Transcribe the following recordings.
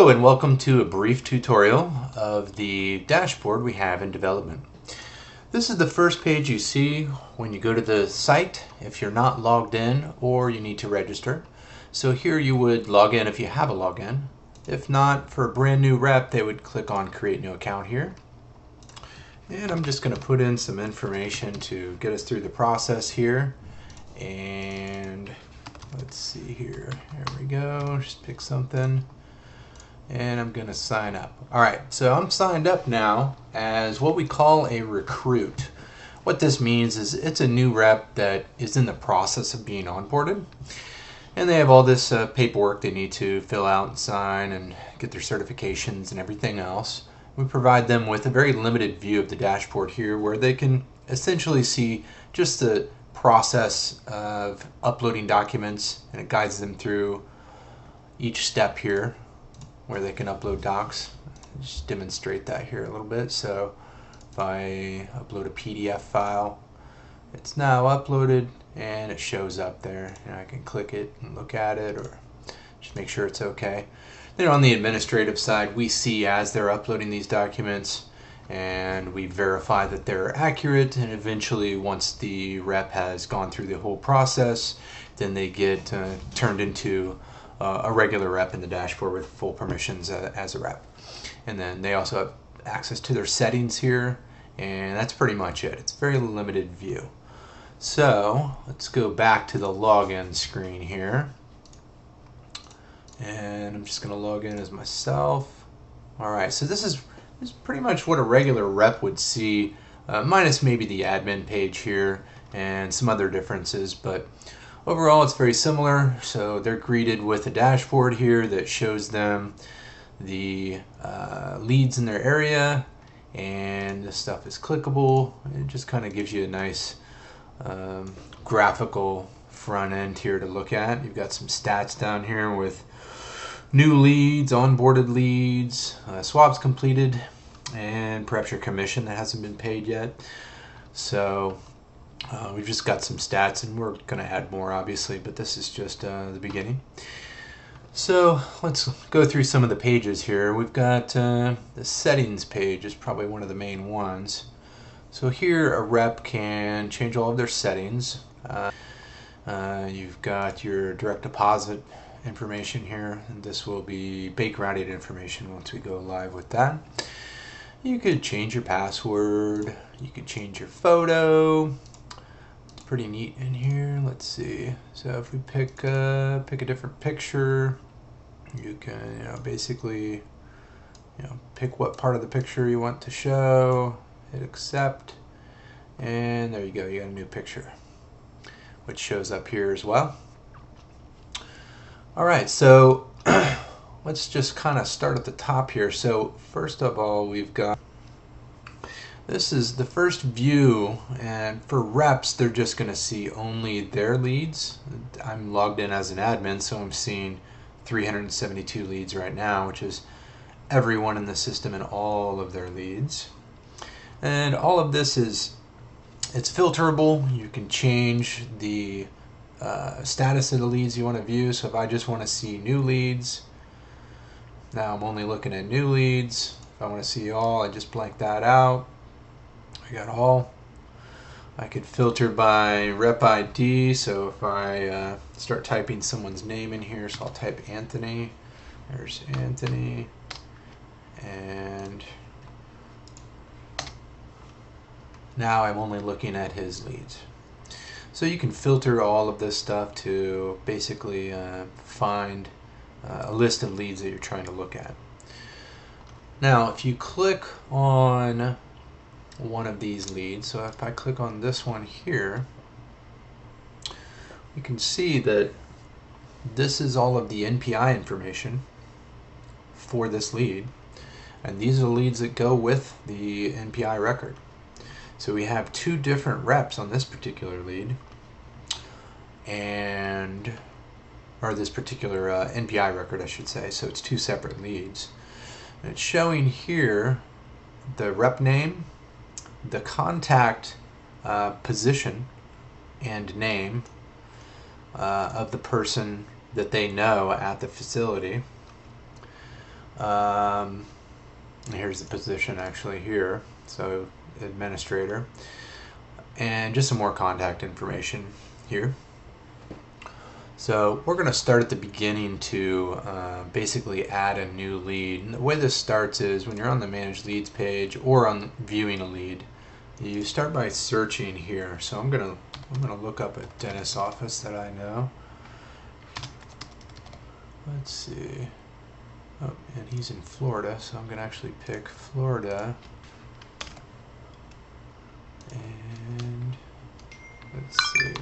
Hello and welcome to a brief tutorial of the dashboard we have in development. This is the first page you see when you go to the site if you're not logged in or you need to register. So here you would log in if you have a login. If not, for a brand new rep, they would click on Create New Account here. And I'm just going to put in some information to get us through the process here. And let's see here. There we go. Just pick something. And I'm going to sign up. Alright, so I'm signed up now as what we call a recruit. What this means is it's a new rep that is in the process of being onboarded. And they have all this paperwork they need to fill out and sign and get their certifications and everything else. We provide them with a very limited view of the dashboard here where they can essentially see just the process of uploading documents, and it guides them through each step here where they can upload docs. Just demonstrate that here a little bit. So if I upload a PDF file, it's now uploaded and it shows up there, and I can click it and look at it or just make sure it's okay. Then on the administrative side, we see as they're uploading these documents and we verify that they're accurate, and eventually once the rep has gone through the whole process, then they get turned into a regular rep in the dashboard with full permissions as a rep. And then they also have access to their settings here, and that's pretty much it. It's a very limited view. So let's go back to the login screen here, and I'm just going to log in as myself. Alright, so this is pretty much what a regular rep would see, minus maybe the admin page here and some other differences, but overall it's very similar. So they're greeted with a dashboard here that shows them the leads in their area, and this stuff is clickable. It just kind of gives you a nice graphical front end here to look at. You've got some stats down here with new leads, onboarded leads, swabs completed, and perhaps your commission that hasn't been paid yet. So we've just got some stats, and we're going to add more obviously, but this is just the beginning. So let's go through some of the pages here. We've got the settings page is probably one of the main ones. So here a rep can change all of their settings. You've got your direct deposit information here, and this will be bake routed information once we go live with that. You could change your password, you could change your photo. It's pretty neat in here. Let's see. So if we pick a different picture, you can basically pick what part of the picture you want to show, hit accept, and there you go, you got a new picture which shows up here as well. Alright, so let's just kind of start at the top here. So first of all, we've got, this is the first view, and for reps they're just going to see only their leads. I'm logged in as an admin, so I'm seeing 372 leads right now, which is everyone in the system and all of their leads. And all of this it's filterable. You can change the status of the leads you want to view. So if I just want to see new leads, now I'm only looking at new leads. If I want to see all, I just blank that out. I got all. I could filter by rep ID. So if I start typing someone's name in here, so I'll type Anthony. There's Anthony, and now I'm only looking at his leads. So you can filter all of this stuff to basically find a list of leads that you're trying to look at. Now if you click on one of these leads, so if I click on this one here, you can see that this is all of the NPI information for this lead, and these are the leads that go with the NPI record. So we have two different reps on this particular lead, or this particular NPI record, I should say. So it's two separate leads. And it's showing here the rep name, the contact position and name of the person that they know at the facility. Here's the position actually here, so administrator, and just some more contact information here. So we're going to start at the beginning to basically add a new lead. And the way this starts is when you're on the Manage Leads page or on viewing a lead, you start by searching here. So I'm gonna look up a dentist's office that I know. Let's see. Oh, and he's in Florida, so I'm gonna actually pick Florida. And let's see.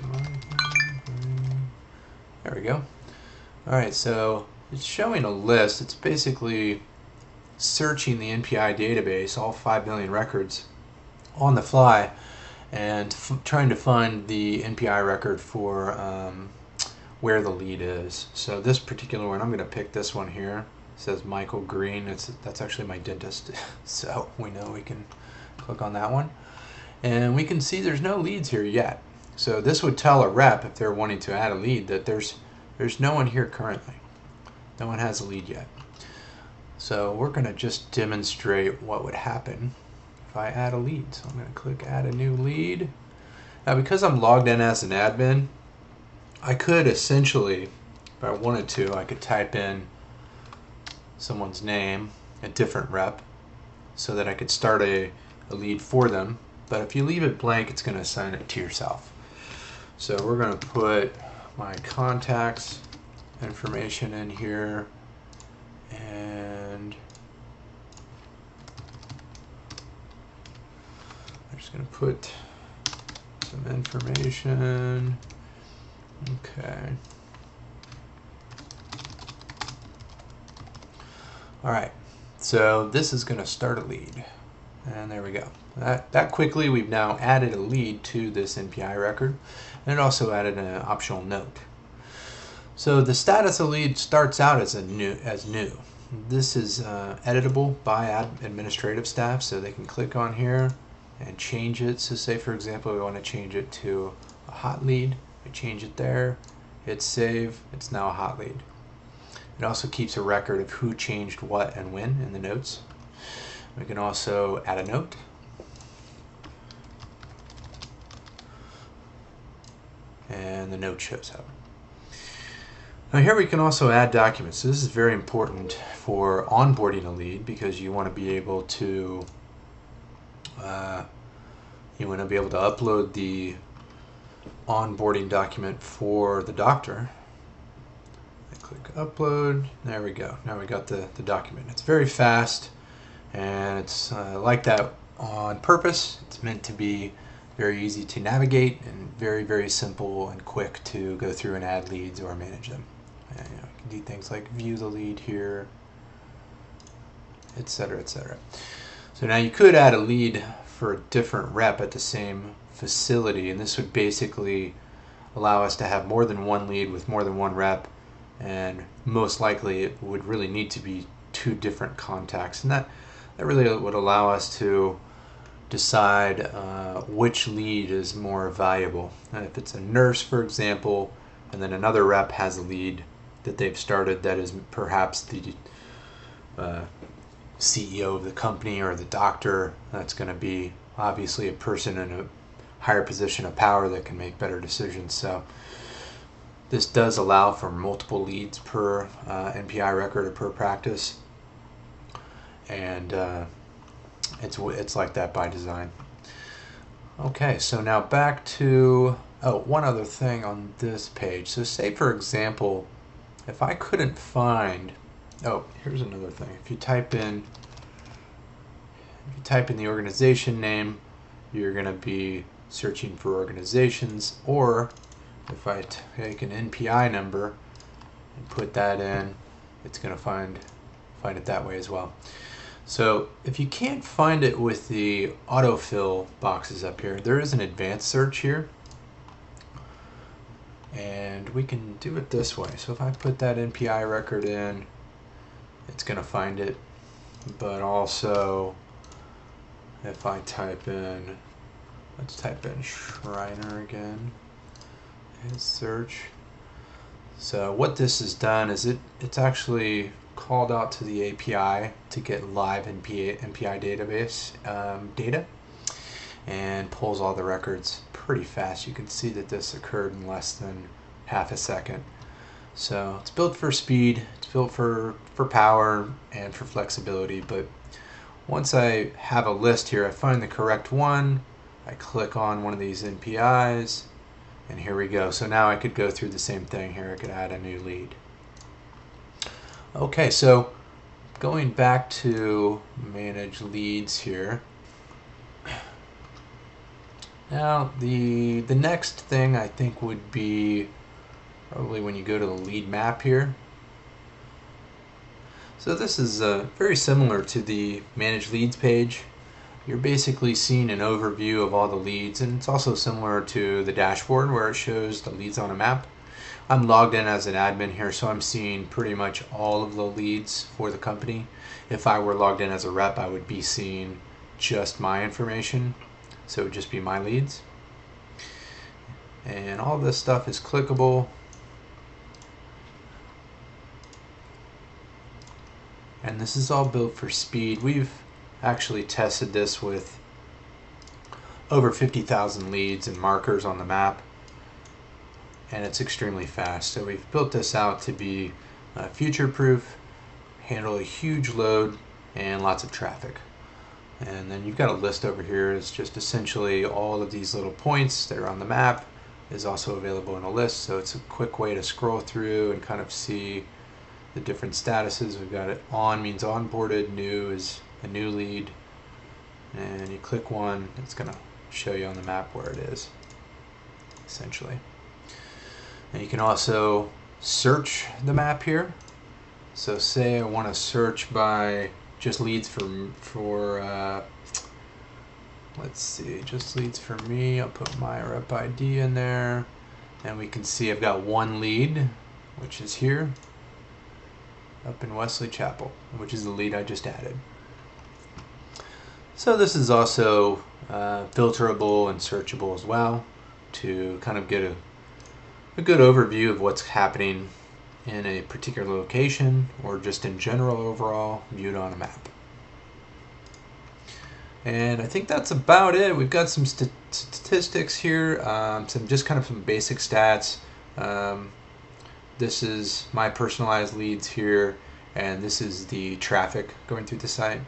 There we go. All right, so it's showing a list. It's basically searching the NPI database, all 5 million records, on the fly, and trying to find the NPI record for where the lead is. So this particular one, I'm going to pick this one here. It says Michael Green. That's actually my dentist, so we know we can click on that one. And we can see there's no leads here yet. So this would tell a rep, if they're wanting to add a lead, that there's no one here currently. No one has a lead yet. So we're going to just demonstrate what would happen if I add a lead. So I'm going to click Add a New Lead. Now because I'm logged in as an admin, I could essentially, if I wanted to, I could type in someone's name, a different rep, so that I could start a lead for them. But if you leave it blank, it's going to assign it to yourself. So we're going to put my contacts information in here, and I'm just going to put some information. Okay. All right. So this is going to start a lead. And there we go. That quickly, we've now added a lead to this NPI record, and it also added an optional note. So the status of lead starts out as new. This is editable by administrative staff, so they can click on here and change it. So say for example we want to change it to a hot lead. We change it there, hit save, it's now a hot lead. It also keeps a record of who changed what and when in the notes. We can also add a note. And the note shows up. Now here we can also add documents. So this is very important for onboarding a lead, because you want to be able to upload the onboarding document for the doctor. I click upload. There we go. Now we got the document. It's very fast, and it's like that on purpose. It's meant to be very easy to navigate and very, very simple and quick to go through and add leads or manage them. And, you can do things like view the lead here, etc., etc. So now you could add a lead for a different rep at the same facility, and this would basically allow us to have more than one lead with more than one rep, and most likely it would really need to be 2 different contacts, and that really would allow us to decide which lead is more valuable. And if it's a nurse, for example, and then another rep has a lead that they've started that is perhaps the CEO of the company or the doctor, that's going to be obviously a person in a higher position of power that can make better decisions. So this does allow for multiple leads per NPI record or per practice, and it's like that by design. Okay, so now back to one other thing on this page. So say for example, if I couldn't find, here's another thing. If you type in the organization name, you're going to be searching for organizations, or if I take an NPI number and put that in, it's going to find it that way as well. So if you can't find it with the autofill boxes up here, there is an advanced search here, and we can do it this way. So if I put that NPI record in, it's going to find it. But also if I type in, let's type in Schreiner again, and search. So what this has done is it's actually called out to the API to get live MPI database data, and pulls all the records pretty fast. You can see that this occurred in less than half a second. So it's built for speed, it's built for power and for flexibility, but once I have a list here, I find the correct one, I click on one of these NPIs, and here we go. So now I could go through the same thing here. I could add a new lead. Okay, so going back to manage leads here. Now the next thing I think would be probably when you go to the lead map here. So this is very similar to the manage leads page. You're basically seeing an overview of all the leads, and it's also similar to the dashboard where it shows the leads on a map. I'm logged in as an admin here, so I'm seeing pretty much all of the leads for the company. If I were logged in as a rep, I would be seeing just my information, so it would just be my leads. And all this stuff is clickable. And this is all built for speed. We've actually tested this with over 50,000 leads and markers on the map, and it's extremely fast. So we've built this out to be future-proof, handle a huge load, and lots of traffic. And then you've got a list over here. It's just essentially all of these little points that are on the map is also available in a list, so it's a quick way to scroll through and kind of see the different statuses. We've got it on means onboarded, new is a new lead, and you click one, it's going to show you on the map where it is, essentially. And you can also search the map here. So say I want to search by just leads for let's see, just leads for me. I'll put my rep ID in there, and we can see I've got one lead, which is here, up in Wesley Chapel, which is the lead I just added. So this is also filterable and searchable as well to kind of get a good overview of what's happening in a particular location or just in general overall viewed on a map. And I think that's about it. We've got some statistics here, some basic stats. This is my personalized leads here, and this is the traffic going through the site.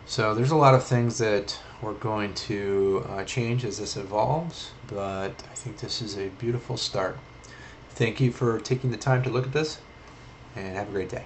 So there's a lot of things that we're going to change as this evolves, but I think this is a beautiful start. Thank you for taking the time to look at this, and have a great day.